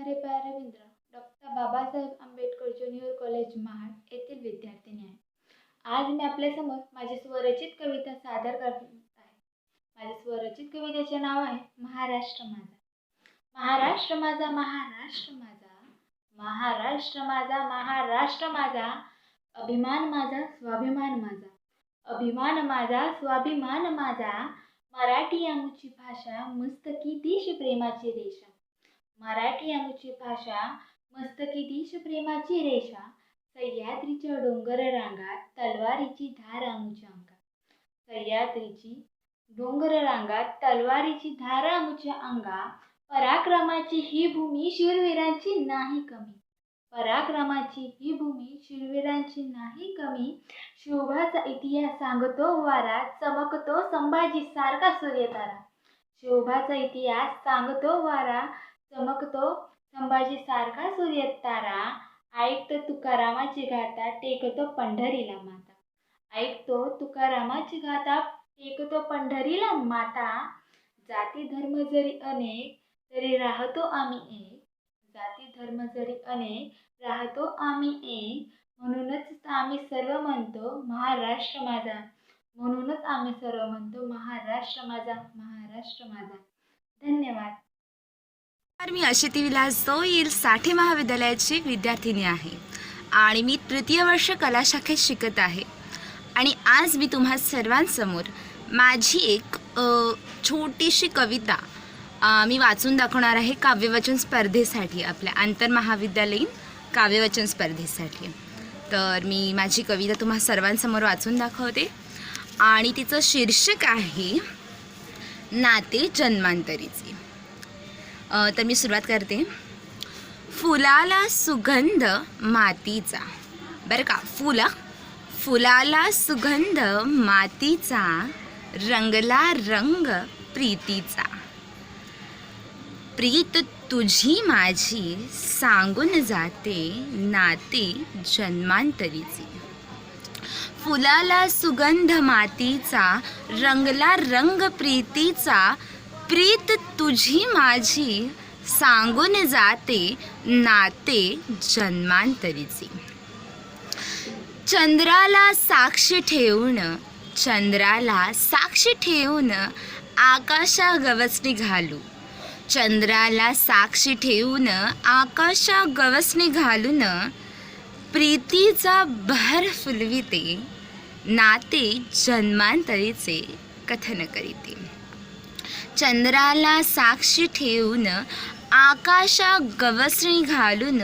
असणारे Ravindra doctor Babasaheb Ambedkar junior college Mahad येथील विद्यार्थिनी आहे. आज मी आपल्यासमोर माझी स्वरचित कविता सादर करत आहे. माझ्या स्वरचित कवितेचे नाव आहे महाराष्ट्र माझा. महाराष्ट्र माझा, महाराष्ट्र माझा, महाराष्ट्र माझा, महाराष्ट्र माझा, अभिमान माझा, स्वाभिमान माझा, अभिमान माझा, स्वाभिमान माझा, मराठी आमुची भाषा, मस्तकी देश प्रेमाची रेषा, मराठी आमुची भाषा, मस्तकी देश प्रेमाची रेषा, सह्याद्रीच्या डोंगर रांगात तलवारीची धार आमुच्या अंगात, सह्याद्रीची डोंगर रांगात तलवारीची धार आमुच्या अंगा, पराक्रमाची ही भूमी शूरवीरांची नाही कमी, पराक्रमाची ही भूमी शूरवीरांची नाही कमी, शोभाचा इतिहास सांगतो वारा, चमकतो संभाजी सारखा सूर्यतारा, शोभाचा इतिहास सांगतो वारा, चमकतो संभाजी सारखा सूर्यतारा, ऐकतो तुकारामाची गाथा, टेकतो पंढरीला माता, ऐकतो तुकारामाची गाथा, टेकतो पंढरीला माता, जाती धर्म जरी अनेक तरी राहतो आम्ही एक, जाती धर्म जरी अनेक राहतो आम्ही एक, म्हणूनच आम्ही सर्व म्हणतो महाराष्ट्र माझा, म्हणूनच आम्ही सर्व म्हणतो महाराष्ट्र माझा, महाराष्ट्र माझा. धन्यवाद. मी अशिती विलास जोईल साठे महाविद्यालयाची विद्यार्थिनी आहे आणि मी तृतीय वर्ष कला शाखेत शिकत आहे. आणि आज मी तुम्हा सर्वांसमोर माझी एक छोटीशी कविता मी वाचून दाखवणार आहे काव्यवाचन स्पर्धेसाठी, आपल्या आंतरमहाविद्यालयीन काव्यवाचन स्पर्धेसाठी. तर मी माझी कविता तुम्हा सर्वांसमोर वाचून दाखवते आणि तिचं शीर्षक आहे नाते जन्मांतरीचे. तर मी सुरुवात करते. फुलाला सुगंध मातीचा, बरं का, फुलाला सुगंध मातीचा, रंगला रंग प्रीतीचा, प्रीत तुझी माझी सांगून जाते नाते जन्मांतरीचे. फुलाला सुगंध मातीचा, रंगला रंग प्रीतीचा, प्रीत तुझी माझी सांगून जाते नाते जन्मांतरीचे. चंद्राला साक्षी ठेवून, चंद्राला साक्षी ठेवून आकाशा गवसणी घालू, चंद्राला साक्षी ठेवून आकाशा गवसणी घालून, प्रीतीचा बहर फुलविते नाते जन्मांतरीचे कथन करीते. चंद्राला साक्षी ठेवून आकाशा गवसणी घालून,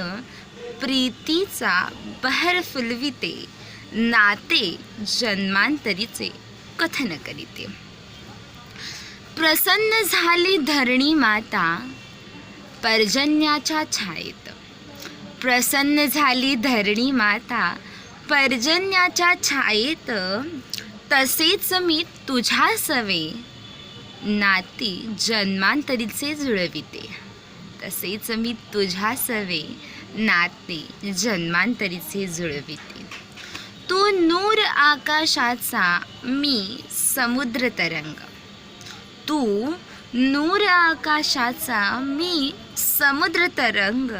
प्रीतीचा बहर फुलविते नाते जन्मांतरीचे कथन करीते. प्रसन्न झाली धरणी माता पर्जन्याच्या छायेत, प्रसन्न झाली धरणी माता पर्जन्याच्या छायेत, तसेच मी तुझ्या सवे नाती जन्मांतरीचे जुळविते, तसेच मी तुझ्या सवे नाते जन्मांतरीचे जुळविते. तू नूर आकाशाचा, मी समुद्र तरंग, तू नूर आकाशाचा, मी समुद्र तरंग,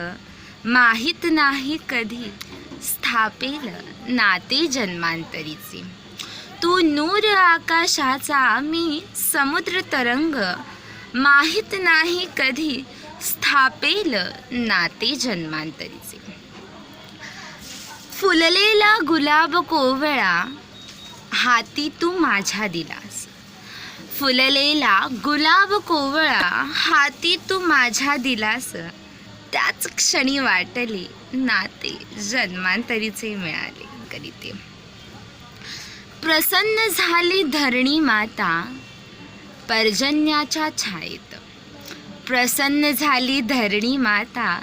माहीत नाही कधी स्थापेल नाते जन्मांतरीचे. तू नूर आकाशाचा, मी समुद्र तरंग, माहीत नाही कधी स्थापेल नाते जन्मांतरीचे. फुललेला गुलाब कोवळा हाती तू माझ्या दिलास, फुललेला गुलाब कोवळा हाती तू माझ्या दिलास, त्याच क्षणी वाटले नाते जन्मांतरीचे मिळाले करीते. प्रसन्न झाली धरणी माता पर्जन्याच्या छायेत, प्रसन्न झाली धरणी माता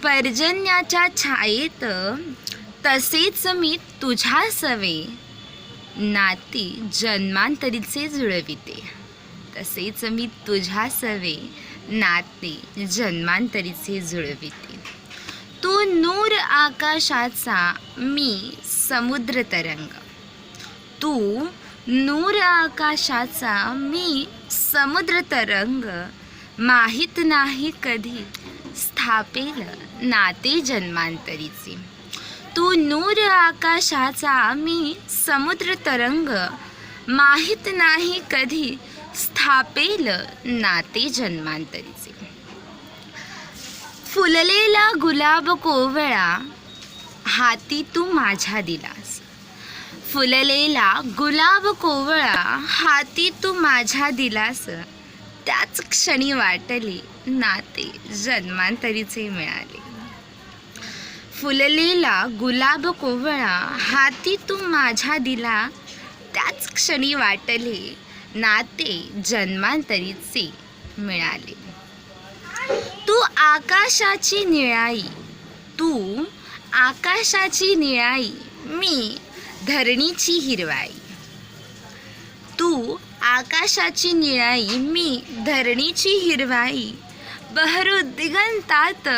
पर्जन्याच्या छायेत, तसेच मी तुझ्या सवे नाती जन्मांतरीचे जुळविते, तसेच मी तुझ्या सवे नाते जन्मांतरीचे जुळविते. तू नूर आकाशाचा, मी समुद्र तरंग, तू नूर आकाशाचा, मी समुद्र तरंग, माहीत नाही कधी स्थापेल नाते जन्मांतरीचे. तू नूर आकाशाचा, मी समुद्र तरंग, माहित नाही कधी स्थापेल नाते जन्मांतरीचे. फुललेला गुलाब कोवळा, हाती तू माझ्या दिलास. फुललेला गुलाब कोवळा, हाती तू माझ्या दिलास. त्याच क्षणी वाटले नाते जन्मांतरीचे मिळाले. फुललेला गुलाब कोवळा, हाती तू माझ्या दिला. त्याच क्षणी वाटले नाते जन्मांतरीचे मिळाले. तू आकाशाची निळाई, तू आकाशाची निळाई, मी धरणीची हिरवाई. तू आकाशाची निळाई, मी धरणीची हिरवाई. बहरू दिगंतात,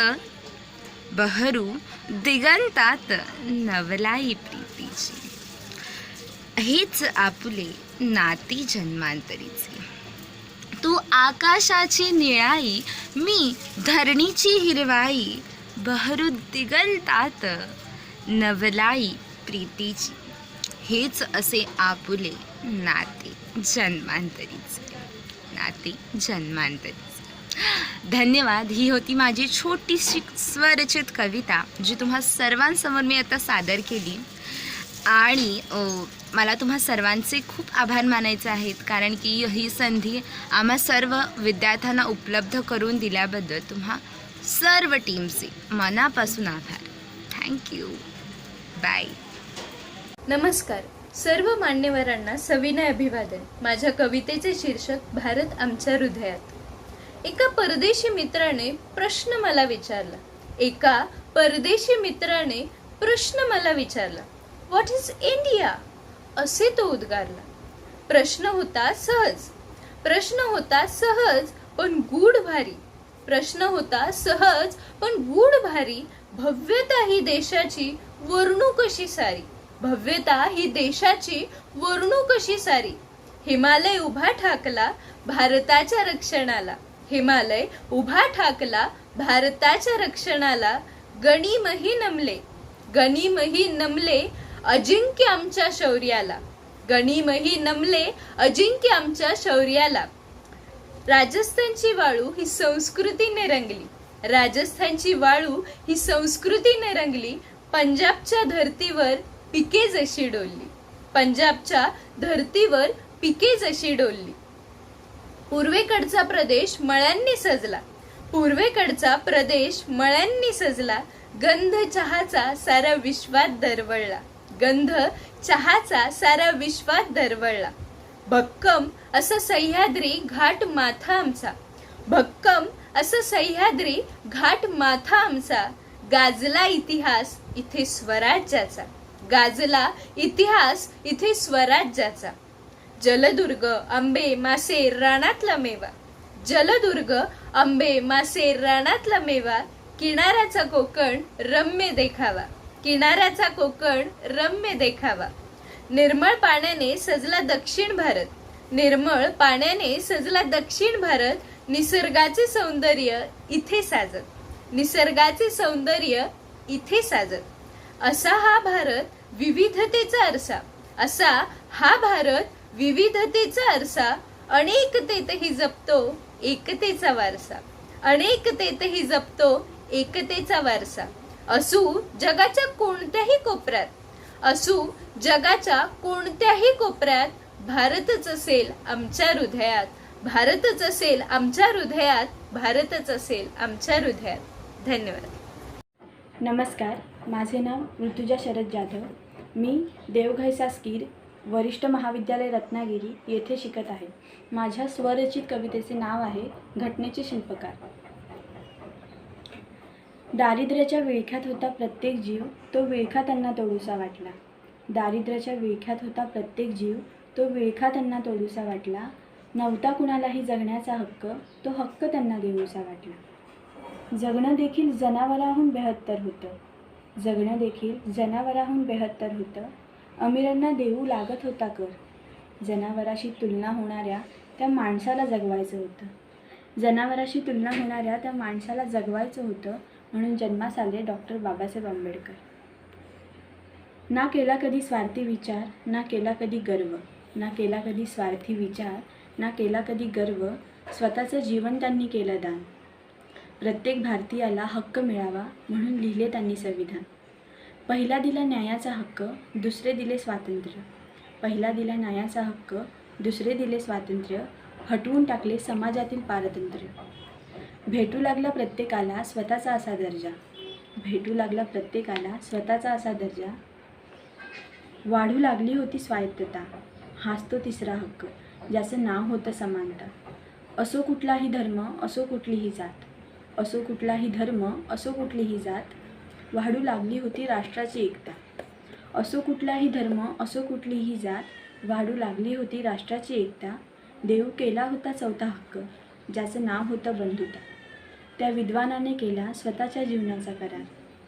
बहरू दिगंतात नवलाई प्रीतीची. हेच आपुले नाती जन्मांतरीचे. तू आकाशाची निळाई, मी धरणीची हिरवाई. बहरू दिगंतात नवलाई प्रीतीची. हेच असे आपुले नाते जन्मांतरीचे, नाते जन्मांतरीचे. धन्यवाद. ही होती माझी छोटीशी स्वरचित कविता जी तुम्हा सर्वांसमोर मी आता सादर केली. आणि मला तुम्हा सर्वांचे खूप आभार मानायचे आहेत, कारण की ही संधी आम्हा सर्व विद्यार्थ्यांना उपलब्ध करून दिल्याबद्दल तुम्हा सर्व टीमचे मनापासून आभार. थँक्यू. बाय. नमस्कार. सर्व मान्यवरांना सविनय अभिवादन. माझ्या कवितेचे शीर्षक भारत आमच्या हृदयात. एका परदेशी मित्राने प्रश्न मला विचारला. एका परदेशी मित्राने प्रश्न मला विचारला. What is India? असे तो उद्गारला. प्रश्न होता सहज, प्रश्न होता सहज पण गूढ भारी. प्रश्न होता सहज पण गूढ भारी. भव्यता ही देशाची वर्णू कशी सारी. भव्यता ही देशाची वर्णू कशी सारी. हिमालय उभा ठाकला भारताच्या रक्षणाला. हिमालय उभा ठाकला भारताच्या रक्षणाला. गनिमही नमले, गनिमही नमले अजिंक्य आमच्या शौर्याला. गनिमही नमले अजिंक्य आमच्या शौर्याला. राजस्थानची वाळू ही संस्कृतीने रंगली. राजस्थानची वाळू ही संस्कृतीने रंगली. पंजाबच्या धर्तीवर पिके जशी डोलली. पंजाबच्या धर्तीवर पिके जशी डोलली. पूर्वेकडचा प्रदेश मळ्यांनी सजला. पूर्वेकडचा प्रदेश मळ्यांनी सजला. गंध चहाचा सारा विश्वात दरवळला. गंध चहाचा सारा विश्वात दरवळला. भक्कम असं सह्याद्री घाट माथा आमचा. भक्कम असं सह्याद्री घाट माथा आमचा. गाजला इतिहास इथे स्वराज्याचा. गाजला इतिहास इथे स्वराज्याचा. जलदुर्ग, आंबे, मासे, रानातला मेवा. जलदुर्ग, आंबे, मासे, रानातला मेवा. किनाऱ्याचा कोकण रम्य देखावा. किनाऱ्याचा कोकण रम्य देखावा. निर्मळ पाण्याने सजला दक्षिण भारत. निर्मळ पाण्याने सजला दक्षिण भारत. निसर्गाचे सौंदर्य इथे साजत. निसर्गाचे सौंदर्य इथे साजत. असा हा भारत विविधतेचा आरसा. असा हा भारत विविधतेचा आरसा. अनेकतेतही जपतो एकतेचा वारसा. अनेकतेतही जपतो एकतेचा वारसा. असू जगाच्या कोणत्याही कोपऱ्यात. असू जगाच्या कोणत्याही कोपऱ्यात. भारतच असेल आमच्या हृदयात. भारतच असेल आमच्या हृदयात. भारतच असेल आमच्या हृदयात. धन्यवाद. नमस्कार. माझे नाव ऋतुजा शरद जाधव. मी देवघाई शासकीय वरिष्ठ महाविद्यालय रत्नागिरी येथे शिकत आहे. माझ्या स्वरचित कवितेचे नाव आहे घटनेचे शिल्पकार. दारिद्र्याच्या विळख्यात होता प्रत्येक जीव, तो विळखा त्यांना तोडूसा वाटला. दारिद्र्याच्या विळख्यात होता प्रत्येक जीव, तो विळखा त्यांना तोडूसा वाटला. नव्हता कुणालाही जगण्याचा हक्क, तो हक्क त्यांना देऊसा वाटला. जगणं देखील जनावराहून बेहत्तर होतं. जगणं देखील जनावराहून बेहत्तर होतं. अमीरांना देऊ लागत होता कर. जनावराशी तुलना होणाऱ्या त्या माणसाला जगवायचं होतं. जनावराशी तुलना होणाऱ्या त्या माणसाला जगवायचं होतं म्हणून जन्मास आले डॉक्टर बाबासाहेब आंबेडकर. ना केला कधी स्वार्थी विचार, ना केला कधी गर्व, ना केला कधी स्वार्थी विचार, ना केला कधी गर्व, स्वतःचं जीवन त्यांनी केलं दान. प्रत्येक भारतीयाला हक्क मिळावा म्हणून लिहिले त्यांनी संविधान. पहिला दिला न्यायाचा हक्क, दुसरे दिले स्वातंत्र्य. पहिला दिला न्यायाचा हक्क, दुसरे दिले स्वातंत्र्य, हटवून टाकले समाजातील पारतंत्र्य. भेटू लागला प्रत्येकाला स्वतःचा असा दर्जा, भेटू लागला प्रत्येकाला स्वतःचा असा दर्जा. वाढू लागली होती स्वायत्तता, हाच तो तिसरा हक्क, ज्याचं नाव होतं समानता. असो कुठलाही धर्म, असो कुठलीही जात, असो कुठलाही धर्म, असो कुठलीही जात, वाढू लागली होती राष्ट्राची एकता. असो कुठलाही धर्म, असो कुठलीही जात, वाढू लागली होती राष्ट्राची एकता. देव केला होता चौथा हक्क, ज्याचं नाव होतं बंधुता. त्या विद्वानाने केला स्वतःच्या जीवनाचा करार,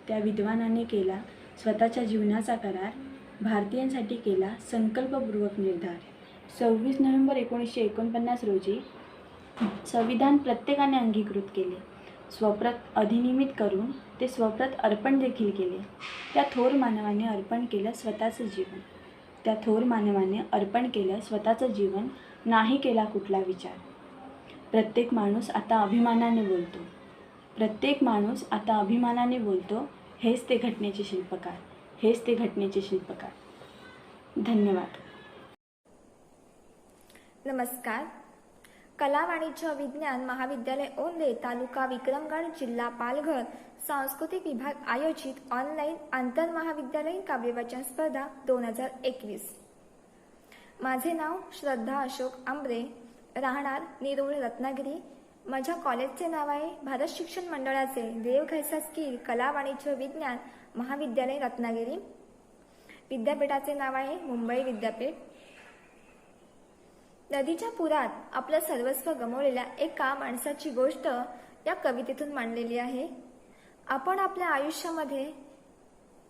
त्या विद्वानाने केला स्वतःच्या जीवनाचा करार. भारतीयांसाठी केला संकल्पपूर्वक निर्धार. 26 नोव्हेंबर 1949 रोजी संविधान प्रत्येकाने अंगीकृत केले. स्वप्रत अधिनियमित करून ते स्वप्रत अर्पण देखील केले. त्या थोर मानवाने अर्पण केलं स्वतःचं जीवन, त्या थोर मानवाने अर्पण केलं स्वतःचं जीवन. नाही केला कुठला विचार. प्रत्येक माणूस आता अभिमानाने बोलतो, प्रत्येक माणूस आता अभिमानाने बोलतो. हेच ते घटनेचे शिल्पकार, हेच ते घटनेचे शिल्पकार. धन्यवाद. नमस्कार. कला वाणिज्य विज्ञान महाविद्यालय ओंदे, तालुका विक्रमगड, जिल्हा पालघर, सांस्कृतिक विभाग आयोजित ऑनलाईन आंतरमहाविद्यालयीन काव्यवाचन स्पर्धा 2021. माझे नाव श्रद्धा अशोक आंबरे, राहणार निरोळ, रत्नागिरी. माझ्या कॉलेजचे नाव आहे भारत शिक्षण मंडळाचे देवघैसा स्किल कला वाणिज्य विज्ञान महाविद्यालय रत्नागिरी. विद्यापीठाचे नाव आहे मुंबई विद्यापीठ. नदीच्या पुरात आपलं सर्वस्व गमावलेल्या एका माणसाची गोष्ट या कवितेतून मांडलेली आहे. आपण आपल्या आयुष्यामध्ये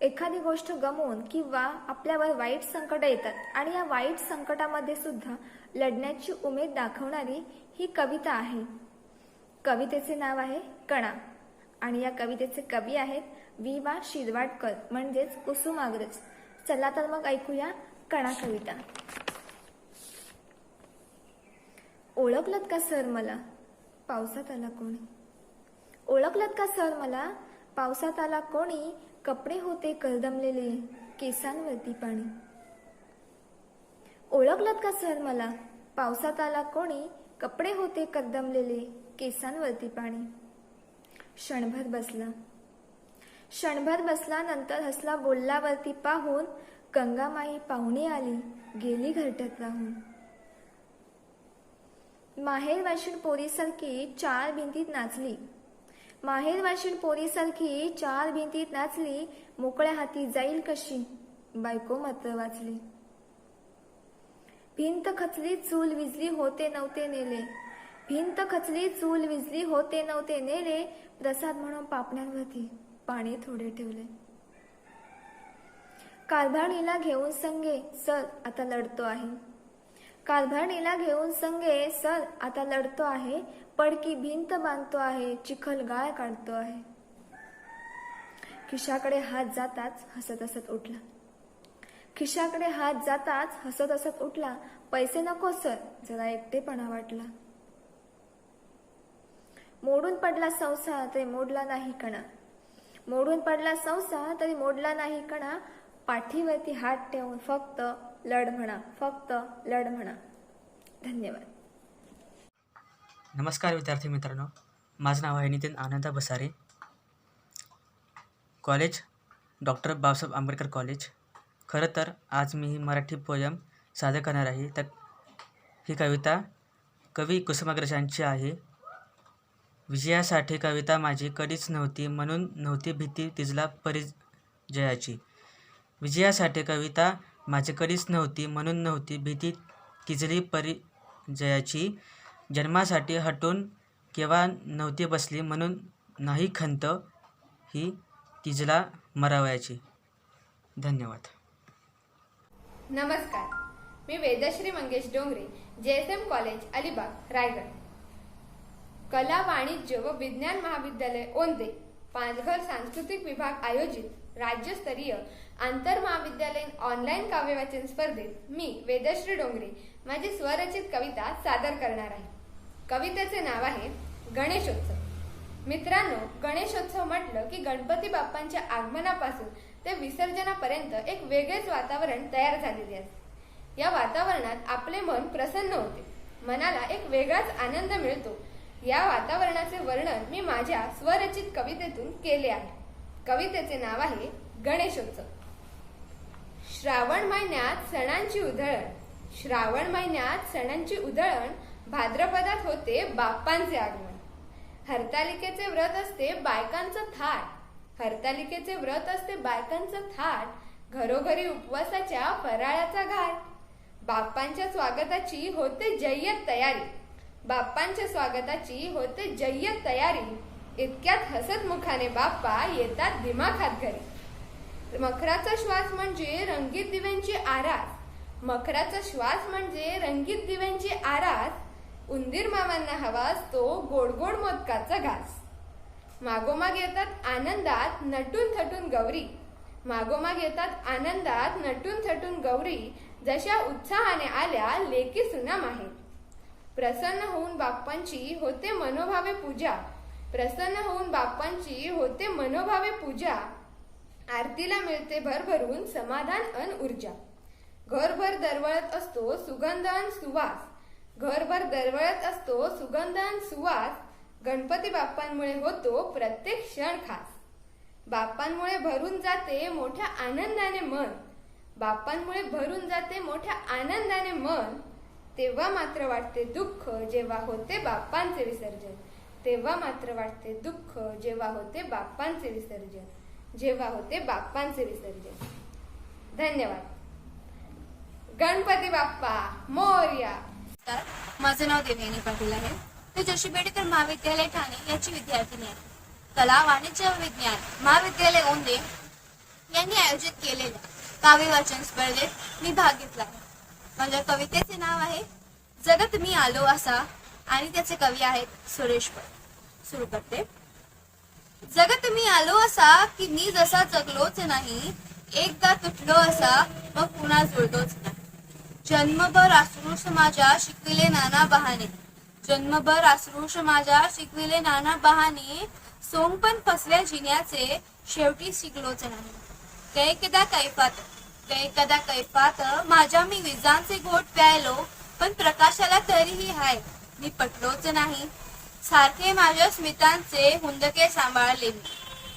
एखादी गोष्ट गमावून किंवा आपल्यावर वाईट संकट येतात आणि या वाईट संकटामध्ये सुद्धा लढण्याची उमेद दाखवणारी ही कविता आहे. कवितेचे नाव आहे कणा आणि या कवितेचे कवी आहेत वि.वा. शिरवाडकर म्हणजेच कुसुमाग्रज. चला तर मग ऐकूया कणा कविता. ओळखलत का सर मला पावसात आला कोणी, ओळखलत का सर मला पावसात आला कोणी, कपडे होते करदमलेले केसांवरती पाणी. ओळखलत का सर मला पावसात आला कोणी, कपडे होते करदमलेले केसांवरती पाणी. क्षणभर बसला, क्षणभर बसला, नंतर हसला बोलल्यावरती पाहून, गंगामाई पाहुणी आली गेली घरट्यात राहून. माहेर वाशिण पोरीसारखी चार भिंतीत नाचली, माहेर वाशिण पोरीसारखी चार भिंतीत नाचली, मोकळ्या हाती जाईल कशी बायको मात्र वाचली. भिंत खचली चूल विजली होते नव्हते नेले, भिंत खचली चूल विजली होते नव्हते नेले, प्रसाद म्हणून पापण्यांवरती पाणी थोडे ठेवले. कारभारणीला घेऊन संगे सर आता लढतो आहे, कारभारणीला घेऊन संगे सर आता लढतो आहे, पडकी भिंत बांधतो आहे, चिखल गाळ काढतो आहे. खिशाकडे हात जाताच हसत हसत उठला, खिशाकडे हात जाताच हसत हसत उठला, पैसे नको सर जरा एकटेपणा वाटला. मोडून पडला संसार तरी मोडला नाही कणा, मोडून पडला संसार तरी मोडला नाही कणा, पाठीवरती हात ठेवून फक्त लढ म्हणा, फक्त लढ म्हणा. धन्यवाद. नमस्कार विद्यार्थी मित्रांनो, माझं नाव आहे Nitin Anand Basare, college doctor Babasaheb Ambedkar college. खरं तर आज मी ही मराठी पोयम सादर करणार आहे. तर ही कविता कवी कुसुमाग्रजांची आहे. विजयासाठी कविता माझी कधीच नव्हती, म्हणून नव्हती भीती तिजला परिजयाची. विजयासाठी कविता माझी कधीच नव्हती, म्हणून नव्हती भीती तिजली परिजयाची. जन्मासाठी हटून केव्हा नव्हती बसली, म्हणून नाही खंत ही तिजला मरावयाची. धन्यवाद. नमस्कार, मी वेदश्री मंगेश डोंगरे, JSM कॉलेज अलिबाग रायगड. कला वाणिज्य व विज्ञान महाविद्यालय ओंदे पालघर सांस्कृतिक विभाग आयोजित राज्यस्तरीय आंतरमहाविद्यालयीन ऑनलाईन काव्यवाचन स्पर्धेत मी वेदश्री डोंगरे माझी स्वरचित कविता सादर करणार आहे. कवितेचे नाव आहे गणेशोत्सव. मित्रांनो, गणेशोत्सव म्हटलं की गणपती बाप्पांच्या आगमनापासून ते विसर्जनापर्यंत एक वेगळेच वातावरण तयार झालेले असते. या वातावरणात आपले मन प्रसन्न होते, मनाला एक वेगळाच आनंद मिळतो. या वातावरणाचे वर्णन मी माझ्या स्वरचित कवितेतून केले आहे. कवितेचे नाव आहे गणेशोत्सव. श्रावण महिन्यात सणांची उधळण, श्रावण महिन्यात सणांची उधळण, भाद्रपदात होते बाप्पांचे आगमन. हरतालिकेचे व्रत असते बायकांचं थाट, हरतालिकेचे व्रत असते बायकांचं थाट, घरोघरी उपवासाच्या फराळाचा घाट. बाप्पांच्या स्वागताची होते जय्यत तयारी, बाप्पांच्या स्वागताची होते जय्यत तयारी. इतक्यात हसत मुखाने बाप्पा येतात दिमाखात घरी. मखराचा श्वास म्हणजे रंगीत दिव्यांची आरास, मखराचा श्वास म्हणजे रंगीत दिव्यांची आरास. उंदीर मामांना हवा असतो गोड गोड मोदकाचा घास. मागोमाग येतात आनंदात नटून थटून गौरी, मागोमाग येतात आनंदात नटून थटून गौरी. जशा उत्साहाने आल्या लेकी सुना माहेर. प्रसन्न होऊन बाप्पांची होते मनोभावे पूजा, प्रसन्न होऊन बाप्पांची होते मनोभावे पूजा. आरतीला मिळते भरभरून समाधान अन ऊर्जा. घरभर दरवळत असतो सुगंध अन सुवास, घरभर दरवळत असतो सुगंध अन सुवास. गणपती बाप्पांमुळे होतो प्रत्येक क्षण खास. बाप्पांमुळे भरून जाते मोठ्या आनंदाने मन, बाप्पांमुळे भरून जाते मोठ्या आनंदाने मन. तेव्हा मात्र वाटते दुःख जेव्हा होते बाप्पांचे विसर्जन, तेव्हा मात्र वाटते दुःख जेव्हा होते बाप्पांचे विसर्जन, जेव्हा होते बाप्पांचे विसर्जन. धन्यवाद. गणपती बाप्पा मोरया. माझं नाव देवयानी पाटील आहे. मी जोशी मेडिकल महाविद्यालय ठाणे याची विद्यार्थिनी आहे. कला वाणिज्य व विज्ञान महाविद्यालय ओंदे यांनी आयोजित केलेल्या काव्य वाचन स्पर्धेत मी भाग घेतला आहे. माझ्या कवितेचे नाव आहे जगत मी आलो असा आणि त्याचे कवी आहेत सुरेश पै. सुरू करते. जगत मी आलो असा की मी जसा जगलोच नाही, एकदा तुटलो असा मग पुन्हा जुळतोच नाही. जन्मभर आश्रुष माझ्या शिकविले नाना बहाणे, जन्मभर आश्रुष माझ्या शिकविले नाना बहाणे. सोंगपण फसल्या जिन्याचे शेवटी शिकलोच नाही. कैकदा कैफात, कैकदा कैफात माझ्या मी विजांचे घोट प्यायलो, पण प्रकाशाला तरीही हाय मी पटलोच नाही. सारखे माझ्या स्मितांचे हुंदके सांभाळले मी,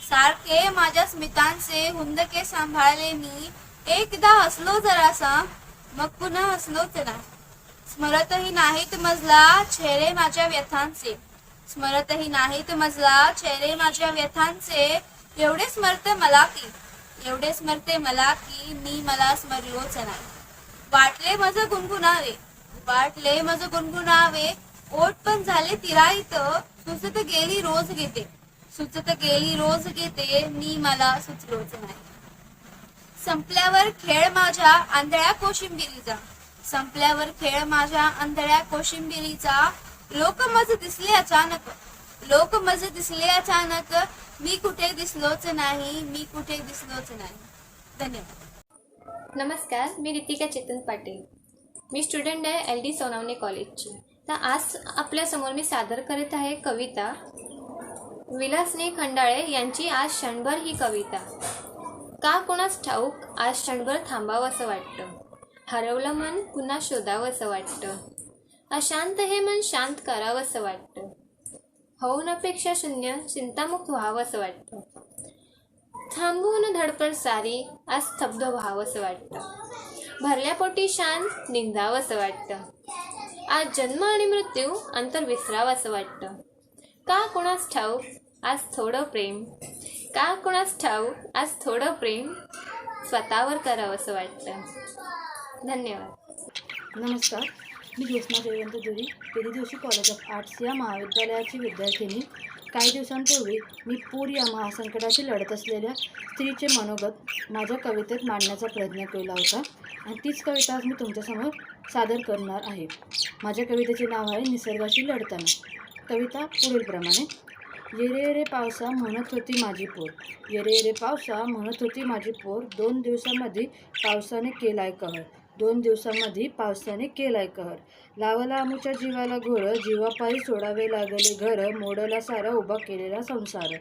सारखे माझ्या स्मितांचे हुंदके सांभाळले मी. एकदा हसलो जरासा मग पुन्हा हसलोच नाही. स्मरतही नाहीत मजला चेहरे माझ्या व्यथांचे, स्मरतही नाहीत मजला चेहरे माझ्या व्यथांचे. एवढे स्मरते मला की, एवढे स्मरते मला की मी मला स्मरलोच नाही. वाटले मज गुणगुणावे, वाटले मज गुणगुणावे, ओठ पण झाले तिराईत. सुचत गेली रोज घेते, सुचत गेली रोज घेते, मी मला सुचलोच नाही. संपल्यावर खेळ माझ्या आंधळ्या कोशिंबिरीचा, संपल्यावर खेळ माझ्या आंधळ्या कोशिंबिरीचा. लोक मज दिसले अचानक, लोक मज दिसले अचानक, मी कुठे दिसलोच नाही, मी कुठे दिसलोच नाही. धन्यवाद. नमस्कार, मी रितिका चेतन पाटील. मी स्टुडंट आहे LD सोनावणे कॉलेजची. तर आज आपल्यासमोर मी सादर करीत आहे कविता विलासने खंडाळे यांची आज क्षणभर ही कविता. का कोणास ठाऊक आज क्षणभर थांबावंसं वाटतं, हरवलं मन पुन्हा शोधावंसं वाटतं, अशांत हे मन शांत करावंसं वाटतं, होऊन अपेक्षा शून्य चिंतामुक्त व्हावंसं वाटतं, थांबवून धडपड सारी आज स्तब्ध व्हावंसं वाटतं, भरल्या पोटी शांत निंदावंसं वाटतं, आज जन्म आणि मृत्यू अंतर विसरावंसं वाटतं. का कोणास ठाऊक आज थोडं प्रेम, का कोणास ठाऊक आज थोडं प्रेम स्वतःवर करावंसं वाटतं. धन्यवाद. नमस्कार, मी ज्योत्स्ना जयवंत दुरी, केली जोशी कॉलेज ऑफ आर्ट्स या महाविद्यालयाची विद्यार्थिनी. काही दिवसांपूर्वी मी पूर या महासंकटाशी लढत असलेल्या स्त्रीचे मनोगत माझ्या कवितेत मांडण्याचा प्रयत्न केला होता आणि तीच कविता आज मी तुमच्यासमोर सादर करणार आहे. माझ्या कवितेचे नाव आहे निसर्गाशी लढताना. कविता पुढीलप्रमाणे. येरे येरे पावसा म्हणत होती माझी पोर, येरे येरे पावसा म्हणत होती माझी पोर, 2 दिवसामध्ये पावसाने केलाय कहर, 2 दिवसामध्ये पावसाने केलाय कहर. लावला आमुच्या जीवाला घोर, जीवापायी सोडावे लागले घर, मोडला सारा उभा केलेला संसार.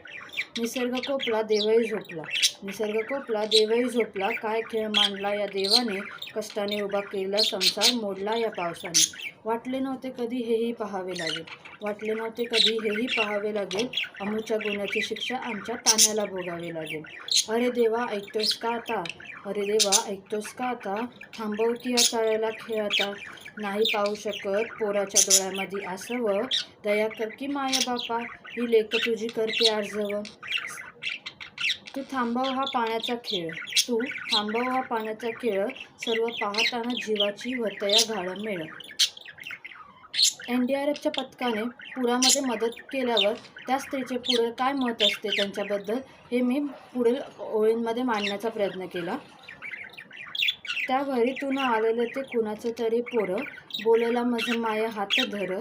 निसर्ग कोपला देवही झोपला, निसर्ग कोपला देवही झोपला, काय खेळ मांडला या देवाने, कष्टाने उभा केलेला संसार मोडला या पावसाने. वाटले नव्हते कधी हेही पाहावे लागेल, वाटले नव्हते कधी हेही पाहावे लागेल, अमुच्या गुन्ह्याची शिक्षा आमच्या तान्याला भोगावी लागेल. अरे देवा ऐकतोस का आता, अरे देवा ऐकतोस का आता, थांबव की या चाळ्याला खेळ आता. नाही पाहू शकत पोराच्या डोळ्यामध्ये आसवं, दया कर की माया बापा, ही लेक तुझी करते आर्जव. तू थांबव हा पाण्याचा खेळ, तू थांबव हा पाण्याचा खेळ, सर्व पाहताना जीवाची वतया घाळमेळ. NDRFच्या पथकाने पुरामध्ये मदत केल्यावर त्या स्त्रीचे पुढे काय मत असते त्यांच्याबद्दल हे मी पुढील ओळींमध्ये मांडण्याचा प्रयत्न केला. त्या घरी तू न आलेलं ते कुणाचं तरी पोरं, बोलला मज माया हात धर,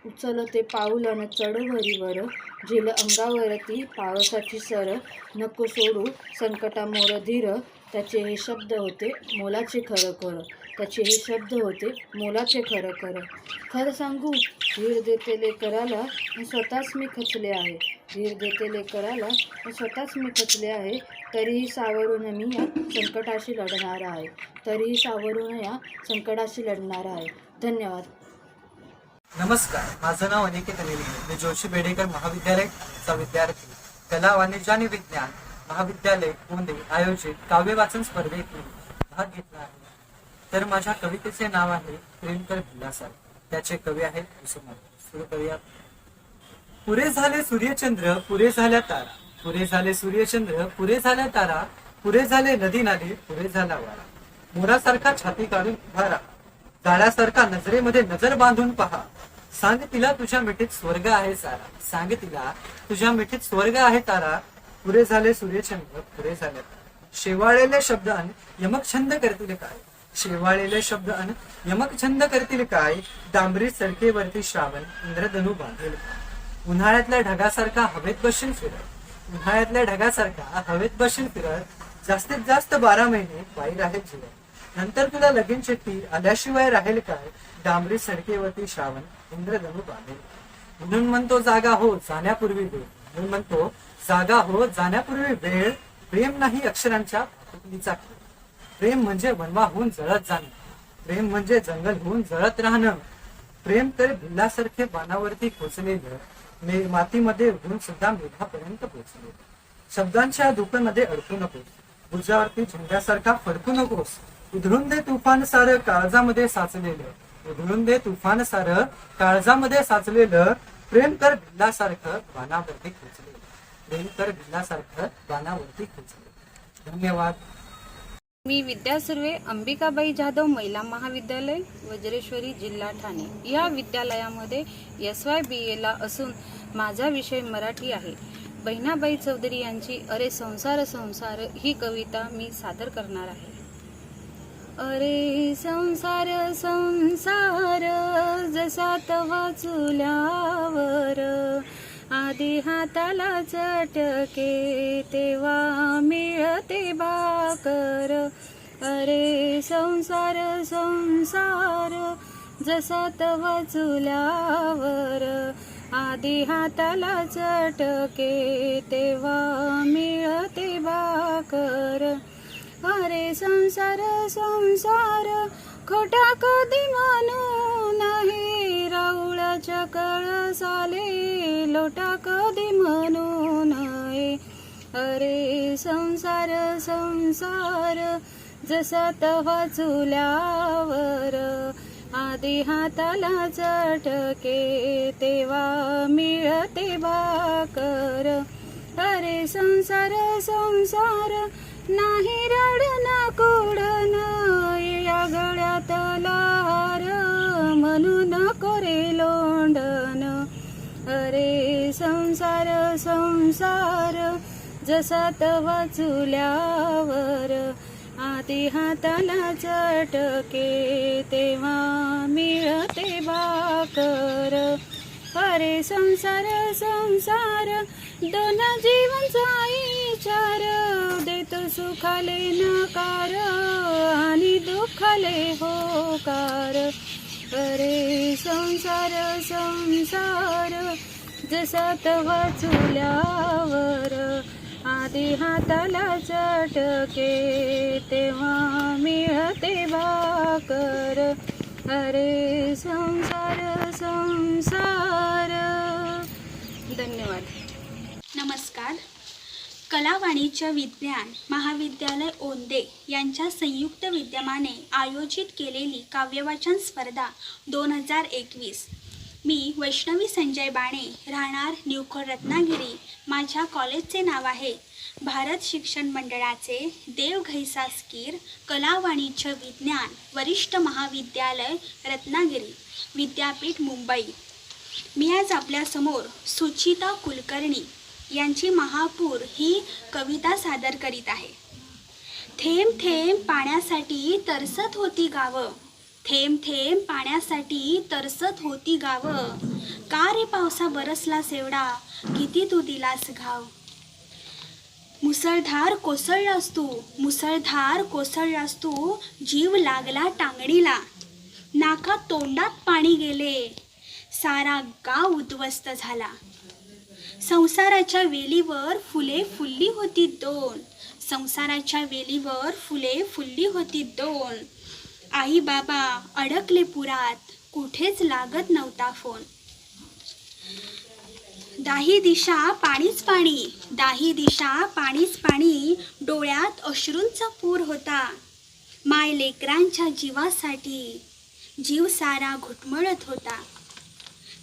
उचल ते पाऊल अन चढ वरीवर, झेल अंगावरती पावसाची सर, नको सोडू संकटा मोर धीर. त्याचे हे शब्द होते मोलाचे खरं खरं, त्याचे हे शब्द होते मोलाचे खरं खरं. खरं सांगू धीर देते लेकराला स्वतःच मी खचले आहे, धीर देते लेकराला स्वतःच मी खचले आहे, तरीही सावरून मी या संकटाशी लढणार आहे, तरीही सावरून या संकटाशी लढणार आहे. धन्यवाद. नमस्कार, माझं नाव अनिकेत निलगिरी. मी जोशी बेडेकर महाविद्यालयाचा विद्यार्थी. कला, वाणिज्य आणि विज्ञान महाविद्यालय गोंदे आयोजित काव्य वाचन स्पर्धेत भाग घेतला आहे. तर माझ्या कवितेचे नाव आहे प्रेमकर भिल्लासार. त्याचे कवी आहेत कुसुम. सुरू करूया. पुरे झाले सूर्यचंद्र, पुरे झाल्या तारा, पुरे झाले सूर्यचंद्र, पुरे झाल्या तारा, पुरे झाले नदी नाले, पुरे झाला वारा. मोरासारखा छाती काढून उभा राहा, जाळ्यासारखा नजरेमध्ये नजर बांधून पहा. सांग तिला तुझ्या मिठीत स्वर्ग आहे सारा, सांग तिला तुझ्या मिठीत स्वर्ग आहे तारा. पुरे झाले सूर्यचंद्र, पुरे झाले तारा. शेवाळलेले शब्द अन यमक छंद करतील काय, शेवाळलेले शब्द अन यमक छंद करतील काय. डांबरी सडकेवरती श्रावण इंद्रधनु बांधेल. उन्हाळ्यातल्या ढगासारखा हवेत बसशील फिरत, उन्हाळ्यातल्या ढगासारखा हवेत बसशील फिरत. जास्तीत जास्त 12 महिने पायी राहील जीवन, नंतर तुला लगीन चिठ्ठी आल्याशिवाय राहील काय. डांबरी सडकेवरती श्रावण इंद्रधनु बांधेल. म्हणून म्हणतो जागा हो जाण्यापूर्वी वेळ, म्हणून म्हणतो जागा हो जाण्यापूर्वी वेळ. प्रेम नाही अक्षरांच्या भातुकलीचा खेळ, प्रेम म्हणजे वनवाहून जळत जाणं, प्रेम म्हणजे जंगल होऊन जळत राहणं. प्रेम तर भिल्लासारखे बाणावरती खोचलेलं, मातीमध्ये उडून सुद्धा मेघापर्यंत पोचले. शब्दांच्या धुक्यामध्ये अडकू नकोस, बुरजावरती झेंड्यासारखा फडकू नकोस. उधळून दे तुफान सारं काळजामध्ये साचलेलं, उधळून दे तुफान सारं काळजामध्ये साचलेलं. प्रेम कर भिल्लासारखं बाणावरती खोचलेलं, प्रेम कर भिल्लासारखं बाणावरती खोचलेलं. धन्यवाद. मी विद्या सुर्वे, अंबिकाबाई जाधव महिला महाविद्यालय, वज्रेश्वरी, जिल्हा ठाणे. या विद्यालयामध्ये SYBA ला असून माझा विषय मराठी आहे. बहिणाबाई चौधरी यांची अरे संसार संसार ही कविता मी सादर करणार आहे. अरे संसार संसार जसा तवा चुल्यावर, आधी हाताला चटके तेव्हा मिळते भाकर. अरे संसार संसार जसा तवा चुल्यावर, आधी हाताला चटके तेव्हा मिळते भाकर. अरे संसार संसार खोटा कधी म्हणू नाही, राऊळाच्या कळसाले लोटा कधी म्हणू नये. अरे संसार संसार जसा तवा चुल्यावर, आधी हाताला चटके तेव्हा मिळते भाकर. अरे संसार संसार नाही रडणं कोडणं, या गळ्यातला हार म्हणून करे लोंढण. अरे संसार संसार जसा तवा चुल्यावर, आधी हाताला चटके तेव्हा मिळते भाकर. अरे संसार संसार दोन जीवनचा विचार, देत सुखाले नकार आणि दुःखाले होकार. अरे संसार संसार जसा तवा चुल्यावर, आधी हाताला चटके तेव्हा मिळते भाकर. अरे संसार संसार. धन्यवाद. नमस्कार. कला वाणिज्य विज्ञान महाविद्यालय औंधे यांच्या संयुक्त विद्यमाने आयोजित केलेली काव्यवाचन स्पर्धा 2021. मी वैष्णवी संजय बाणे, राहणार न्यूखोड रत्नागिरी. माझ्या कॉलेजचे नाव आहे भारत शिक्षण मंडळाचे देव घैसासकीर कला वाणिज्य विज्ञान वरिष्ठ महाविद्यालय रत्नागिरी विद्यापीठ मुंबई. मी आज आपल्यासमोर सुचिता कुलकर्णी यांची महापूर ही कविता सादर करीत आहे. थेंब थेंब पाण्यासाठी तरसत होती गावं, थेंब थेंब पाण्यासाठी तरसत होती गावं, का रे पावसा बरसलास एवढा, किती तू दिलास घाव. मुसळधार कोसळलास तू, मुसळधार कोसळलास तू, जीव लागला टांगणीला, नाका तोंडात पाणी गेले, सारा गाव उद्ध्वस्त झाला. संसाराच्या वेलीवर फुले फुलली होती दोन, संसाराच्या वेलीवर फुले फुलली होती दोन. आई बाबा अडकले पुरात, कुठेच लागत नव्हता फोन. दाही दिशा पाणीच पाणी, दाही दिशा पाणीच पाणी, डोळ्यात अश्रूंचा पूर होता. माय लेकरांच्या जीवासाठी जीव सारा घुटमळत होता.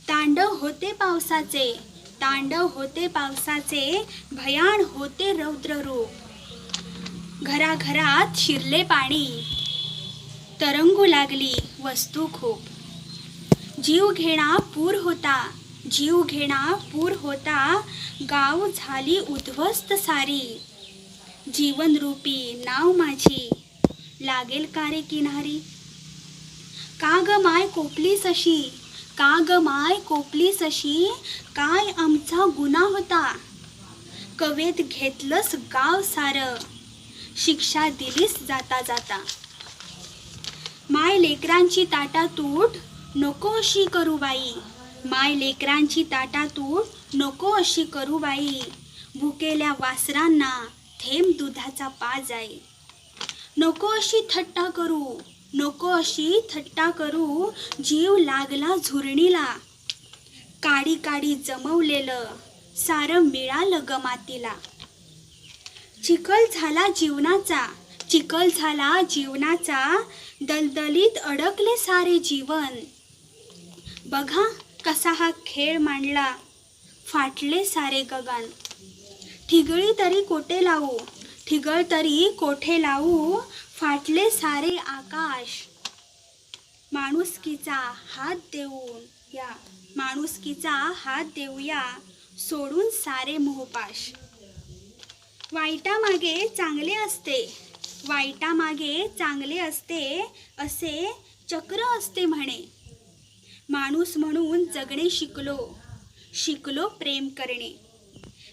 तांडव होते पावसाचे, तांडव होते पावसाचे, भयान होते रौद्र रूप. घराघरात शिरले पाणी, तरंगू लागली वस्तू खूप. जीव घेणा पूर होता, जीव घेणा पूर होता, गाव झाली उद्ध्वस्त सारी. जीवनरूपी नाव माझी लागेल का रे किनारी. का ग माय कोपलीस अशी, का ग माय कोपलीस अशी, काय आमचा गुन्हा होता. कवेत घेतलंस गाव सारं, शिक्षा दिलीस जाता जाता. माय लेकरांची ताटातूट नको अशी करू बाई, माय लेकरांची ताटातूट नको अशी करू बाई. भुकेल्या वासरांना थेंब दुधाचा पाज आहे. नको अशी थट्टा करू, नको अशी थट्टा करू, जीव लागला झुरणीला. काडी काडी जमवलेलं सारं मिळालं ग मातीला. चिखल झाला जीवनाचा, चिखल झाला जीवनाचा, दलदलीत अडकले सारे जीवन. बघा कसा हा खेळ मांडला, फाटले सारे गगन. ठिगळी तरी कोठे लावू, ठिगळ तरी कोठे लावू, फाटले सारे आकाश. माणुसकीचा हात देऊन या, माणुसकीचा हात देऊया, सोडून सारे मोहपाश. वाईटामागे चांगले असते, वाईटामागे चांगले असते, असे चक्र असते म्हणे. माणूस म्हणून जगणे शिकलो, शिकलो प्रेम करणे.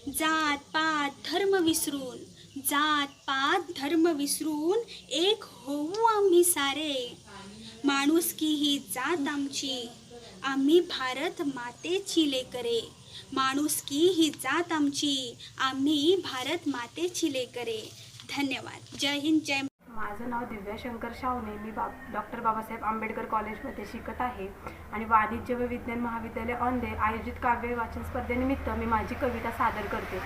जात पात धर्म विसरून, जात पात धर्म विसरून, एक होऊ आम्ही सारे. माणुसकी ही जात आमची, आम्ही भारत मातेची लेकरे. माणुसकी ही जात आमची, आम्ही भारत मातेची लेकरे. धन्यवाद. जय हिंद, जय. माझं नाव दिव्या शंकर शावणे. मी डॉक्टर बाबासाहेब आंबेडकर कॉलेजमध्ये शिकत आहे आणि वाणिज्य व विज्ञान महाविद्यालय औंधे आयोजित काव्य वाचन स्पर्धेनिमित्त मी माझी कविता सादर करते.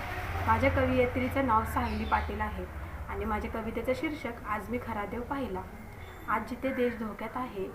माझ्या कवयित्रीचं नाव सायली पाटील आहे आणि माझ्या कवितेचं शीर्षक आज मी खरा देव पाहिला. आज जिथे देश धोक्यात आहे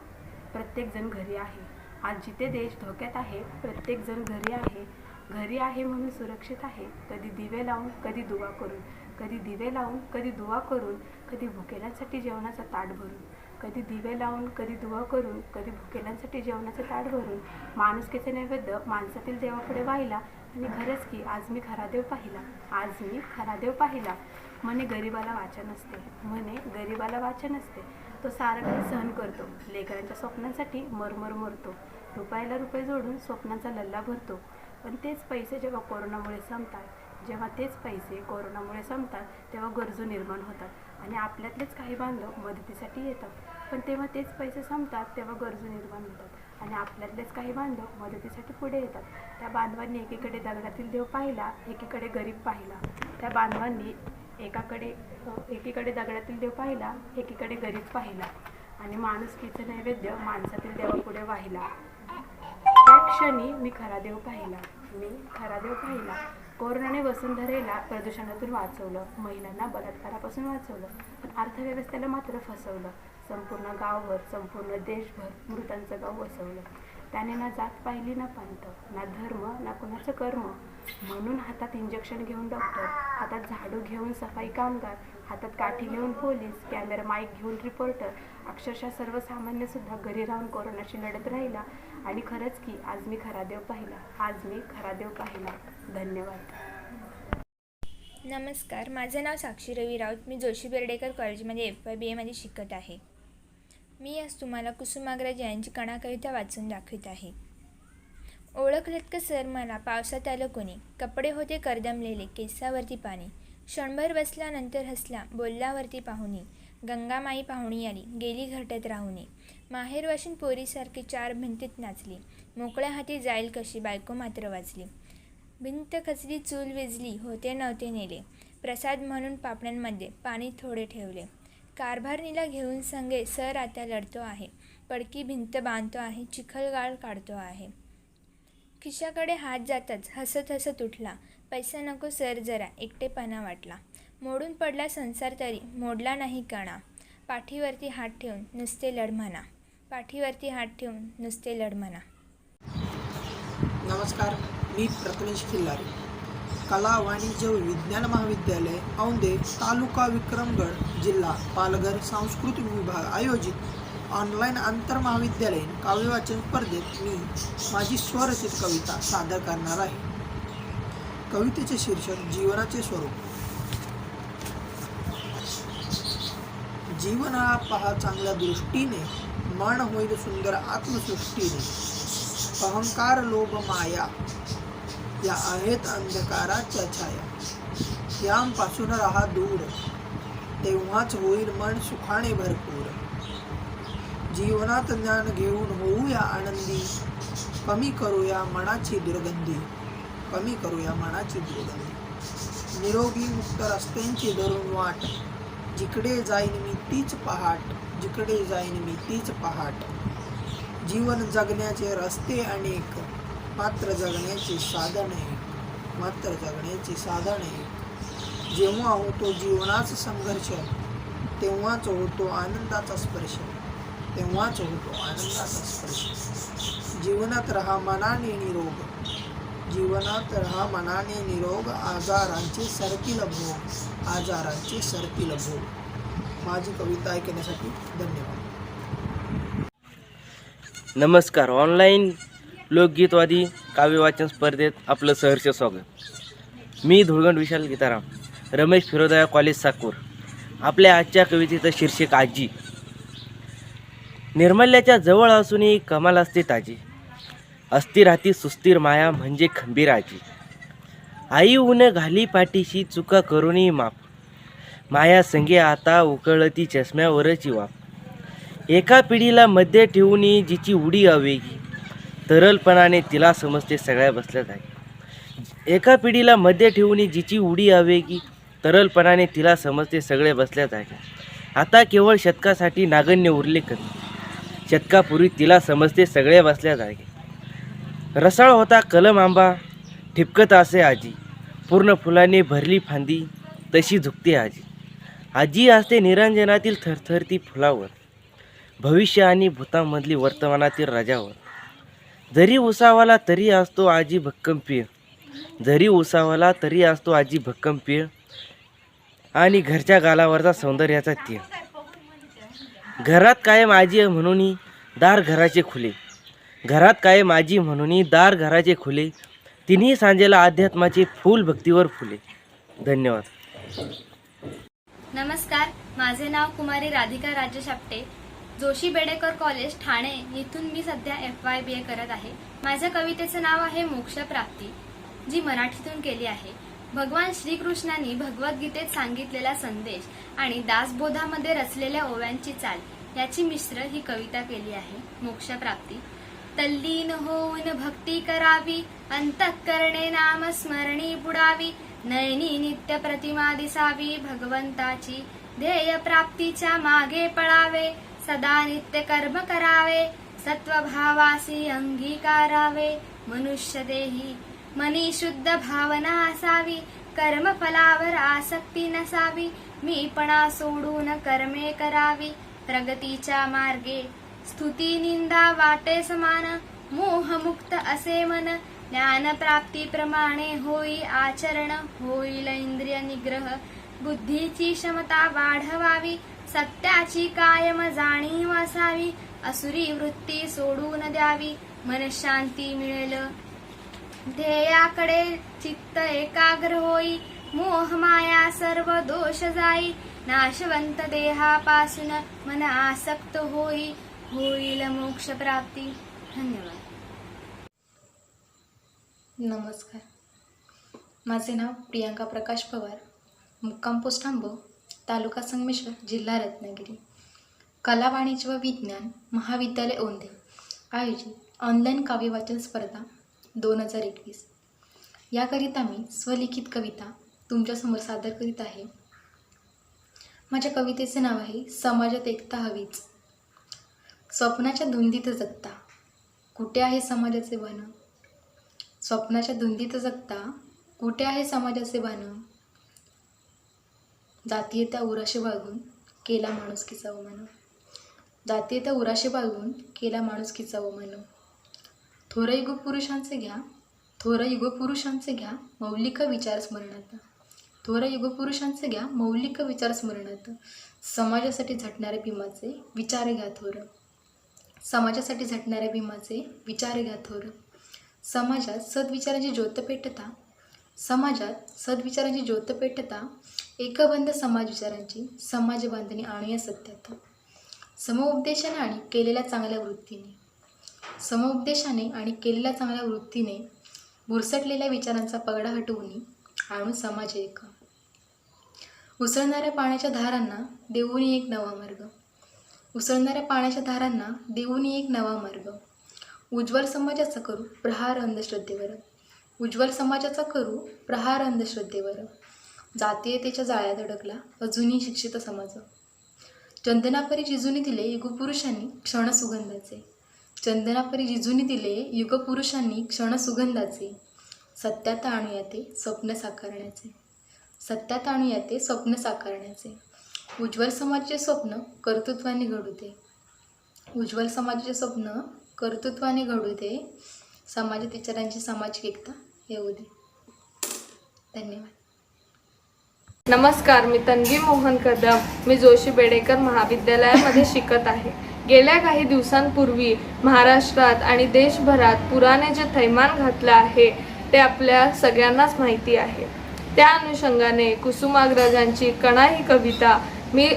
प्रत्येकजण घरी आहे. आज जिथे देश धोक्यात आहे प्रत्येकजण घरी आहे. घरी आहे म्हणून सुरक्षित आहे. कधी दिवे लावून कधी दुवा करून, कधी दिवे लावून कधी दुवा करून, कधी भुकेल्यांसाठी जेवणाचं ताट भरून. कधी दिवे लावून कधी दुवा करून, कधी भुकेल्यांसाठी जेवणाचं ताट भरून. माणुसकीचे नैवेद्य माणसातील देवापुढे वाहिला आणि खरंच की आज मी खरा देव पाहिला. आज मी खरा देव पाहिला. म्हणे गरिबाला वाचन असते, म्हणे गरिबाला वाचन असते. तो सारं काही सहन करतो, लेकरांच्या स्वप्नांसाठी मरमर मरतो. रुपयाला रुपये जोडून स्वप्नाचा लल्ला भरतो. पण तेच पैसे जेव्हा कोरोनामुळे संपतात, जेव्हा तेच पैसे कोरोनामुळे संपतात, तेव्हा गरजू निर्माण होतात आणि आपल्यातलेच काही बांधव मदतीसाठी येतात. पण तेव्हा तेच पैसे संपतात, तेव्हा गरजू निर्माण होतात आणि आपल्यातलेच काही बांधव मदतीसाठी पुढे येतात. त्या बांधवांनी एकीकडे दगडातील देव पाहिला, एकीकडे गरीब पाहिला. त्या बांधवांनी एकीकडे दगडातील देव पाहिला, एकीकडे गरीब पाहिला आणि माणुसकीचं नैवेद्य माणसातील देवापुढे वाहिला. त्या क्षणी मी खरा देव पाहिला. कोरोनाने वसुंधरेला प्रदूषणातून वाचवलं, महिलांना बलात्कारापासून वाचवलं, पण अर्थव्यवस्थेला मात्र फसवलं. संपूर्ण गावभर, संपूर्ण देशभर मृतांचं गाव वसवलं. त्याने ना जात पाहिली, ना पंथ, ना धर्म, ना कोणाचं कर्म. म्हणून हातात इंजेक्शन घेऊन डॉक्टर, हातात झाडू घेऊन सफाई कामगार, हातात काठी घेऊन पोलीस, कॅमेरा माईक घेऊन रिपोर्टर, अक्षरशः सर्वसामान्य सुद्धा घरी राहून कोरोनाशी लढत राहिला. आणि खरंच की आज मी खरा देव पाहिला. धन्यवाद. नमस्कार, माझं नाव साक्षी रवी राऊत. मी जोशी बेर्डेकर कॉलेजमध्ये FYBA शिकत आहे. मी आज तुम्हाला कुसुमाग्रज यांची कणा कविता वाचून दाखवित आहे. ओळखलत का सर मला, पावसात आलं कोणी, कपडे होते करदमलेले, केसावरती पाणी, क्षणभर बसल्यानंतर हसला, बोलल्यावरती पाहुणी, गंगामाई पाहुणी आली, गेली घरट्यात राहुनी, माहेर वाशिन पोरीसारखी चार भिंतीत नाचली, मोकळ्या हाती जाईल कशी, बायको मात्र वाचली, भिंत खचली, चूल विजली, होते नव्हते नेले, प्रसाद म्हणून पापण्यांमध्ये पाणी थोडे ठेवले, कारभारणीला घेऊन संगे सर आता लढतो आहे, पडकी भिंत बांधतो आहे, चिखलगाळ काढतो आहे, खिशाकडे हात जाताच हसत हसत उठला, पैसा नको सर जरा, एकटेपणा वाटला, मोडून पडला संसार तरी मोडला नाही कणा, पाठीवरती हात ठेवून नुसते लढमना. नमस्कार, मी प्रथमेश खिल्लारे. कला वाणिज्य विज्ञान महाविद्यालय औंधे, तालुका विक्रमगड, जिल्हा पालघर सांस्कृतिक विभाग आयोजित ऑनलाईन आंतरमहाविद्यालयीन काव्यवाचन स्पर्धेत मी माझी स्वरचित कविता सादर करणार आहे. कवितेचे शीर्षक जीवनाचे स्वरूप. जीवन हा पहा चांगल्या दृष्टीने, मन होईल सुंदर आत्मसृष्टीने, अहंकार लोभ माया या आहेत अंधकाराच्या छाया, यांपासून राहा दूर, तेव्हाच होईल मन सुखाने भरपूर. जीवनात ज्ञान घेऊन होऊया आनंदी, कमी करूया मनाची दुर्गंधी. निरोगी मुक्त रस्त्यांची धरून वाट, जिकडे जाईन मी तीच पहाट. जीवन जगण्याचे रस्ते अनेक, मात्र जगण्याचे साधन एक. जेव्हा होतो जीवनाचा संघर्ष, तेव्हाच होतो आनंदाचा स्पर्श. जीवनात राहा मनाने निरोग, आजारांचे सरतील भोग. माझी कविता ऐकण्यासाठी धन्यवाद. नमस्कार, ऑनलाईन लोकगीतवादी काव्यवाचन स्पर्धेत आपलं सहर्ष स्वागत. मी धुळगण विशाल गीताराम, रमेश फिरोदया कॉलेज साकूर. आपल्या आजच्या कवितेचं शीर्षक आजी. निर्मल्याच्या जवळ असूनही कमाल असते ताजी, अस्थिर हाती सुस्थिर माया म्हणजे खंबीर आजी. आई ऊन घाली पाठीशी चुका करूनही माफ, माया संगे आता उकळती चष्म्यावरची वाफ. एका पिढीला मध्ये ठेवूनही जिची उडी आवेगी, तरलपणाने तिला समजते सगळ्या बसल्या जागी. एका पिढीला मध्ये ठेवूनही जिची उडी आवेगी, तरलपणाने तिला समजते सगळे बसल्या जागी. आता केवळ शतकासाठी नागण्य उरले कमी, शतकापूर्वी तिला समजते सगळे बसल्या जागी. रसाळ होता कलम आंबा, ठिपकत असे आजी, पूर्ण फुलाने भरली फांदी तशी झुकते आजी. आजी असते निरंजनातील थरथरती फुलावर, भविष्य आणि भूतामधली वर्तमानातील राजावर. जरी उसावाला तरी असतो आजी भक्कम पीळ, आणि घरच्या गालावरचा सौंदर्याचा तीळ. घरात कायम आजी म्हणून दार घराचे खुले, तिन्ही सांजेला अध्यात्माचे फूल भक्तीवर फुले. धन्यवाद. नमस्कार, माझे नाव कुमारी राधिका राज्य शाप्टे. जोशी बेडेकर कॉलेज ठाणे येथून मी सध्या FYBA करत आहे. माझ्या कवितेचं नाव आहे मोक्षप्राप्ती, जी मराठीतून केली आहे. भगवान श्रीकृष्णांनी भगवद्गीतेत सांगितलेला संदेश आणि दासबोधामध्ये रचलेल्या ओव्यांची चाल याची मिश्र ही कविता केली आहे. मोक्षप्राप्ती. तल्लीन होऊन भक्ती करावी, अंतःकरणे नाम स्मरणी बुडावी, नयनी नित्य प्रतिमा दिसावी, भगवंताची ध्येय प्राप्तीच्या मागे पळावे, सदा नित्य कर्म करावे, सत्वभावासी अंगीकारावे, मनुष्य देही मनी शुद्ध भावना असावी, कर्मफलावर आसक्ती नसावी, मीपणा सोडून कर्मे करावी, प्रगतीच्या मार्गे स्तुती निंदा वाटे समान, मोहमुक्त असे मन, ज्ञानप्राप्तीप्रमाणे होई आचरण, होईल इंद्रिय निग्रह, बुद्धीची क्षमता वाढवावी, सत्याची कायम जाणीव असावी, असुरी वृत्ती सोडून द्यावी, मनशांती मिळेल, ध्येयाकडे चित्त एकाग्र होई, मोहमाया सर्व दोष जाई, नाशवंत देहापासून मन आसक्त होई, होईल मोक्ष प्राप्ती. धन्यवाद. नमस्कार, माझे नाव प्रियांका प्रकाश पवार, मुक्काम पोस्ट आंबो, तालुका संगमेश्वर, जिल्हा रत्नागिरी. कला वाणिज्य व विज्ञान महाविद्यालय औंधे आयोजित ऑनलाईन काव्यवाचन स्पर्धा 2021 याकरिता मी स्वलिखित कविता तुमच्यासमोर सादर करीत आहे. माझ्या कवितेचे नाव आहे समाजात एकता हवीच. स्वप्नाच्या धुंदीत जगता कुठे आहे समाजाचे बन, स्वप्नाच्या धुंदीत जगता कुठे आहे समाजाचे बन, जातीय त्या उराशे बाळगून केला माणुसकीचा अवमान, जातीय त्या उराशे बाळगून केला माणुसकीचा अवमान. थोर युग पुरुषांचे घ्या, थोर युग पुरुषांचे घ्या मौलिक विचार स्मरणात, थोर युग पुरुषांचे घ्या मौलिक विचार स्मरणात, समाजासाठी झटणाऱ्या भीमाचे विचार घ्या थोर, समाजासाठी झटणाऱ्या भीमाचे विचार घ्या थोर. समाजात सद्विचारांची ज्योत पेटता, समाजात सद्विचारांची ज्योत पेटता, एकबंध समाज विचारांची समाज बांधणी आणूया सत्यात. समउपदेशाने आणि केलेल्या चांगल्या वृत्तीने, समउपदेशाने आणि केलेल्या चांगल्या वृत्तीने बुरसटलेल्या विचारांचा पगडा हटवून आणू समाज एक. उसळणाऱ्या पाण्याच्या धारांना देऊन एक नवा मार्ग, उसळणाऱ्या पाण्याच्या धारांना देऊन एक नवा मार्ग. उज्ज्वल समाजाचा करू प्रहार अंधश्रद्धेवर, उज्ज्वल समाजाचा करू प्रहार अंधश्रद्धेवर. जातीयतेच्या जाळ्यात अडकला अजूनही शिक्षित समाज, चंदनापरी जिजूनी दिले युगपुरुषांनी क्षण सुगंधाचे, चंदनापरी जिजूनी दिले युगपुरुषांनी क्षण सुगंधाचे. सत्यात आणूया ते स्वप्न साकारण्याचे, सत्यात आणूया ते स्वप्न साकारण्याचे. उज्ज्वल समाजाचे स्वप्न कर्तृत्वाने घडू दे, उज्ज्वल समाजाचे स्वप्न कर्तृत्वाने घडू दे, समाजात विचारांची सामाजिक एकता येऊ दे. धन्यवाद. नमस्कार, मी तन्वी मोहन कदम. मी जोशी बेडेकर महाविद्यालयामध्ये शिकत आहे. गेल्या काही दिवसांपूर्वी महाराष्ट्रात आणि देशभरात पुराने जे थैमान घातलं आहे ते आपल्या सगळ्यांनाच माहिती आहे. त्या अनुषंगाने कुसुमाग्रजांची कणा ही कविता मी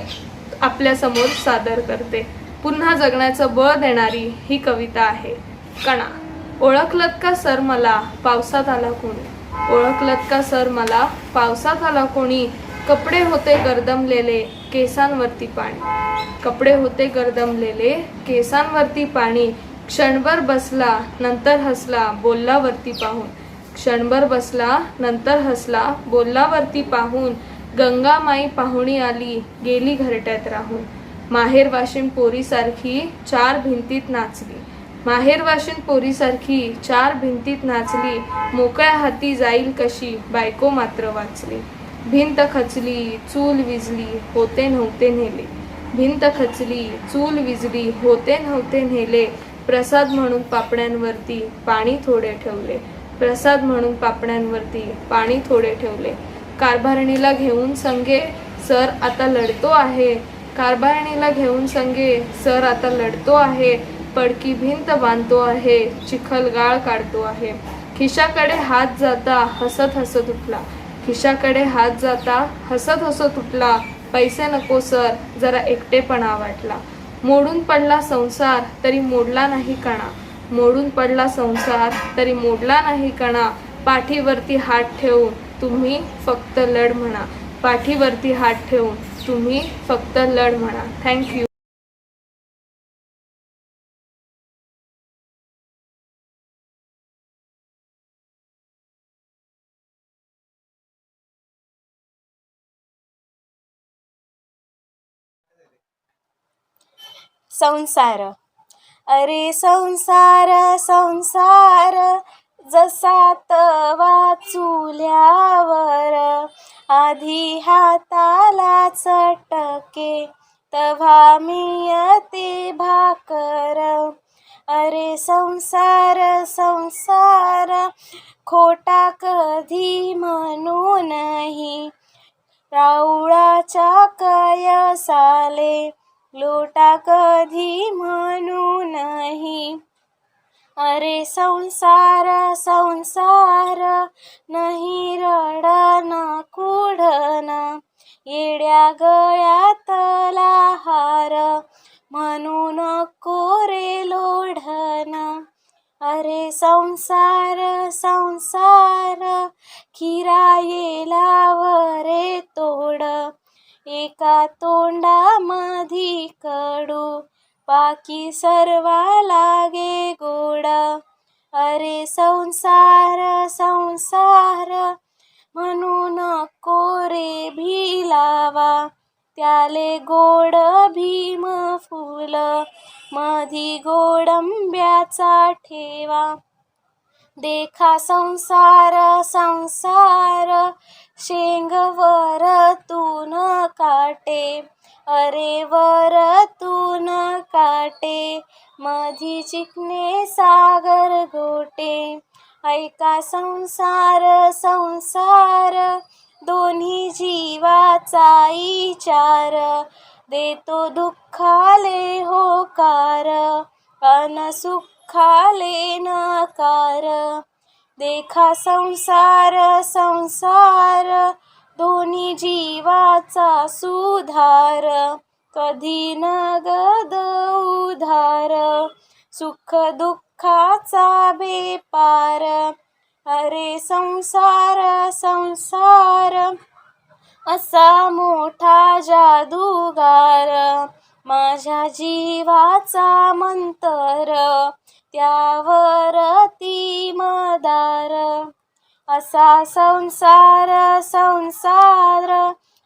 आपल्यासमोर सादर करते. पुन्हा जगण्याचं बळ देणारी ही कविता आहे. कणा. ओळखलत का सर मला पावसात आला कोणी, ओळखलत का सर मला पावसात आला कोणी, कपडे होते गर्दमलेले केसांवरती पाणी, कपडे होते गर्दमलेले केसांवरती पाणी. क्षणभर बसला नंतर हसला बोललावरती पाहून, क्षणभर बसला नंतर हसला बोललावरती पाहून. गंगामाई पाहुणी आली गेली घरट्यात राहून, माहेर वाशिन पोरीसारखी चार भिंतीत नाचली, माहेर वाशिन पोरीसारखी चार भिंतीत नाचली. मोकळ्या हाती जाईल कशी बायको मात्र वाचली, भिंत खचली चूल विजली होते नव्हते नेले, भिंत खचली चूल विजली होते नव्हते नेले. प्रसाद म्हणून पापण्यांवरती पाणी थोडे ठेवले, प्रसाद म्हणून पापण्यांवरती पाणी थोडे ठेवले. कारभारणीला घेऊन संगे सर आता लढतो आहे, कारभारणीला घेऊन संगे सर आता लढतो आहे. पडकी भिंत बांधतो आहे, चिखलगाळ काढतो आहे. खिशाकडे हात जाता हसत हसत उठला, खिशाकडे हात जाता हसत हसत उठला. पैसे नको सर जरा एकटेपणा वाटला, मोडून पडला संसार तरी मोडला नाही कणा, मोडून पडला संसार तरी मोडला नाही कणा, पाठीवरती हात ठेवून तुम्ही फक्त लढ म्हणा, पाठीवरती हात ठेवून तुम्ही फक्त लढ म्हणा. थँक्यू. संसार. अरे संसार संसार जसा तवा चुल्यावर, आधी हाताला चटके तव्हा मिळते भाकर. अरे संसार संसार खोटा कधी म्हणू नाही, राऊळाच्या कयसाले लोटा कधी म्हणू नाही. अरे संसार संसार नाही रडन कुढन, येड्या गळ्यातला हार म्हणू नको रे लोढन. अरे संसार संसार खिरायेला वरे तोड, एका तोंडामधी कडू बाकी सर्वा लागे गोड. अरे संसार संसार म्हणू नको रे भिलावा, त्याले गोड भीम फुल मधी गोडंब्याचा ठेवा. देखा संसार संसार शेंग वरतून काटे, अरे वरतून काटे मधी चिकणे सागर गोटे. ऐका संसार संसार दोन्ही जीवाचा विचार, देतो दुःखाले होकार अन सुखाले नकार. देखा संसार संसार दोन्ही जीवाचा सुधार, कधी नगद उधार सुख दुःखाचा बेपार. अरे संसार संसार असा मोठा जादूगार, माझ्या जीवाचा मंतर त्यावरती मदार. असा संसार संसार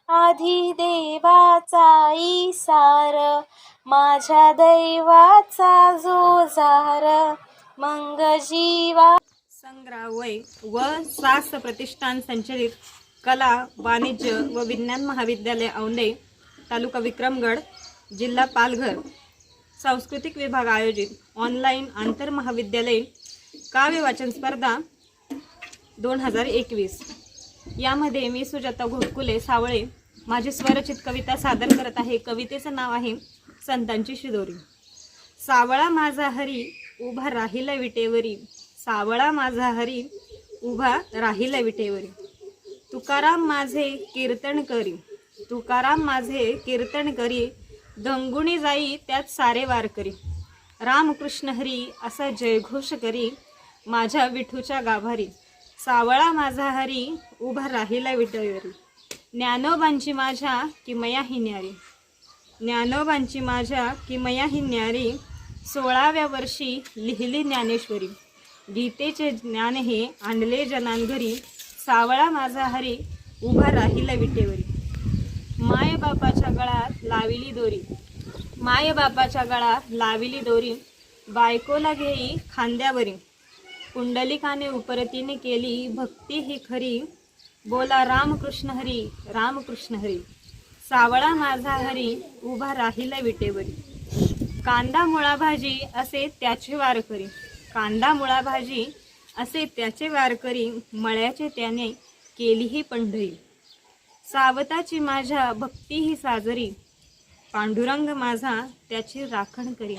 आधी देवाचा इसार, माझ्या दैवाचा जोजार मंग जीवा. संग्रावय व सास प्रतिष्ठान संचलित कला वाणिज्य व विज्ञान महाविद्यालय औंधे तालुका विक्रमगड जिल्हा पालघर सांस्कृतिक विभाग आयोजित ऑनलाईन आंतरमहाविद्यालयीन काव्य वाचन स्पर्धा 2021. यामध्ये मी सुजाता घोटकुले सावळे माझी स्वरचित कविता सादर करत आहे. कवितेचं नाव आहे संतांची शिदोरी. सावळा माझा हरी उभा राहिला विटेवरी, सावळा माझा हरी उभा राहिला विटेवरी. तुकाराम माझे कीर्तन करी, तुकाराम माझे कीर्तन करी, धंगुणी जाई त्यात सारे वारकरी. रामकृष्ण हरी असा जयघोष करी, माझ्या विठूच्या गाभारी. सावळा माझा हरी उभा राहिला विटेवरी. ज्ञानोबांची माझ्या किमया ही न्यारी, ज्ञानोबांची माझ्या किमया ही न्यारी. 16व्या वर्षी लिहिली ज्ञानेश्वरी, गीतेचे ज्ञान हे आणले जनांघरी. सावळा माझा हरी उभा राहिला विटेवरी. माय बापाच्या गळात लाविली दोरी, माय बापाच्या गळात लाविली दोरी. बायकोला घेई खांद्यावरी, कुंडलिकाने उपरतीने केली भक्ती ही खरी. बोला रामकृष्ण हरी रामकृष्ण हरी. सावळा माझा हरी उभा राहिला विटेवरी. कांदा मुळा भाजी असे त्याचे वारकरी, कांदा मुळा भाजी असे त्याचे वारकरी. मळ्याचे त्याने केली ही पंढरी. सावताची माझ्या भक्ती ही साजरी, पांडुरंग माझा त्याची राखण करी.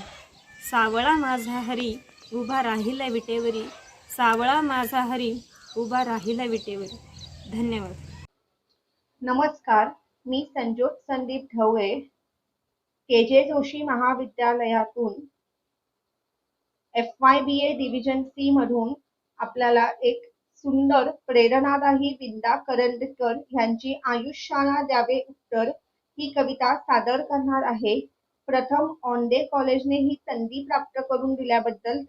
सावळा माझा हरी उभा राहिला विटेवरी, सावळा माझा हरी उभा राहिला विटेवरी. धन्यवाद. नमस्कार, मी संजोग संदीप ढवळे के.जे. जोशी महाविद्यालयातून FYBA डिव्हिजन सी मधून आपल्याला एक सुंदर प्रेरणादायी विंदा करंदकर यांची आयुष्याला द्यावे उत्तर ही कविता सादर करणार आहे. प्रथम ऑनडे कॉलेजने ही संधी प्राप्त करून दिल्याबद्दल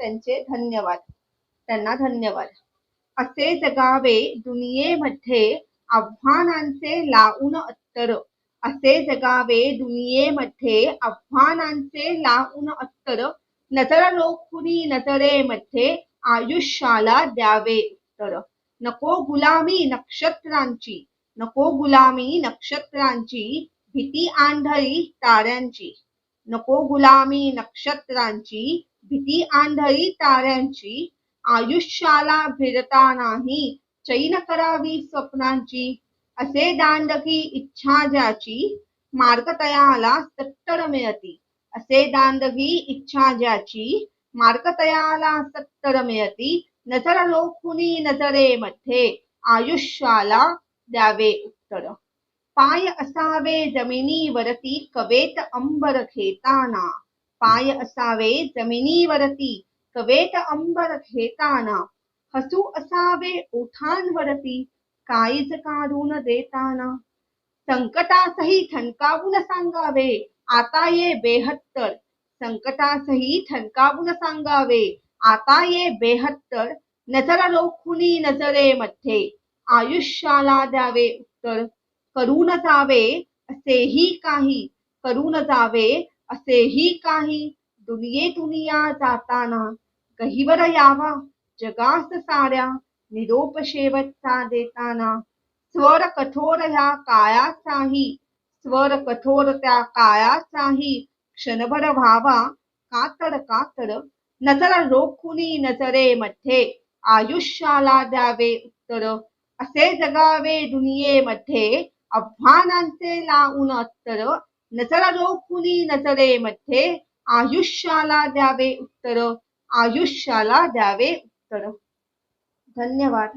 त्यांना धन्यवाद. असे जगावे दुनियेमध्ये आव्हानांचे लावून अत्तर. असे जगावे दुनियेमध्ये आव्हानांचे लावून अत्तर. नजर रोखुनी नजरेमध्ये आयुष्याला द्यावे उत्तर. नको गुलामी नक्षत्रांची, नको गुलामी नक्षत्रांची, भीती आंधळी ताऱ्यांची. नको गुलामी नक्षत्रांची, भीती आंधळी ताऱ्यांची. आयुष्याला भिडता नाही चैन करावी स्वप्नांची. असे दांडकी इच्छा ज्याची, मार्ग तयाला सत्तर मिळती. असे दांडगी इच्छा ज्याची, मार्ग तयाला सत्तर मिळती. नजर रोखुनी नजरेमध्ये आयुष्याला द्यावे उत्तर. पाय असावे जमिनीवरती कवेत अंबर घेताना. पाय असावे जमिनीवरती कवेत अंबर घेताना. हसू असावे ओठांवरती काळीज काढून देताना. संकटासही ठणकावून सांगावे आता ये 72. संकटासही ठणकावून सांगावे आता ये 72. नजर रोखुनी नजरेमध्ये आयुष्याला द्यावे उत्तर. करून जावे असेही काही, करून जावे असेही काही. दुनिया जाताना गहिवर यावा जगास साऱ्या निरोप शेवटचा देताना. स्वर कठोर ह्या काळाचाही, स्वर कठोर त्या काळाचाही क्षणभर व्हावा कातर कातर. नजर रोखुनी नजरेमध्ये आयुष्याला द्यावे उत्तर. असे जगावे दुनियेमध्ये आव्हानांचे लावून अत्तर. नजर रोखुनी नजरेमध्ये आयुष्याला द्यावे उत्तर. आयुष्याला द्यावे उत्तर. धन्यवाद.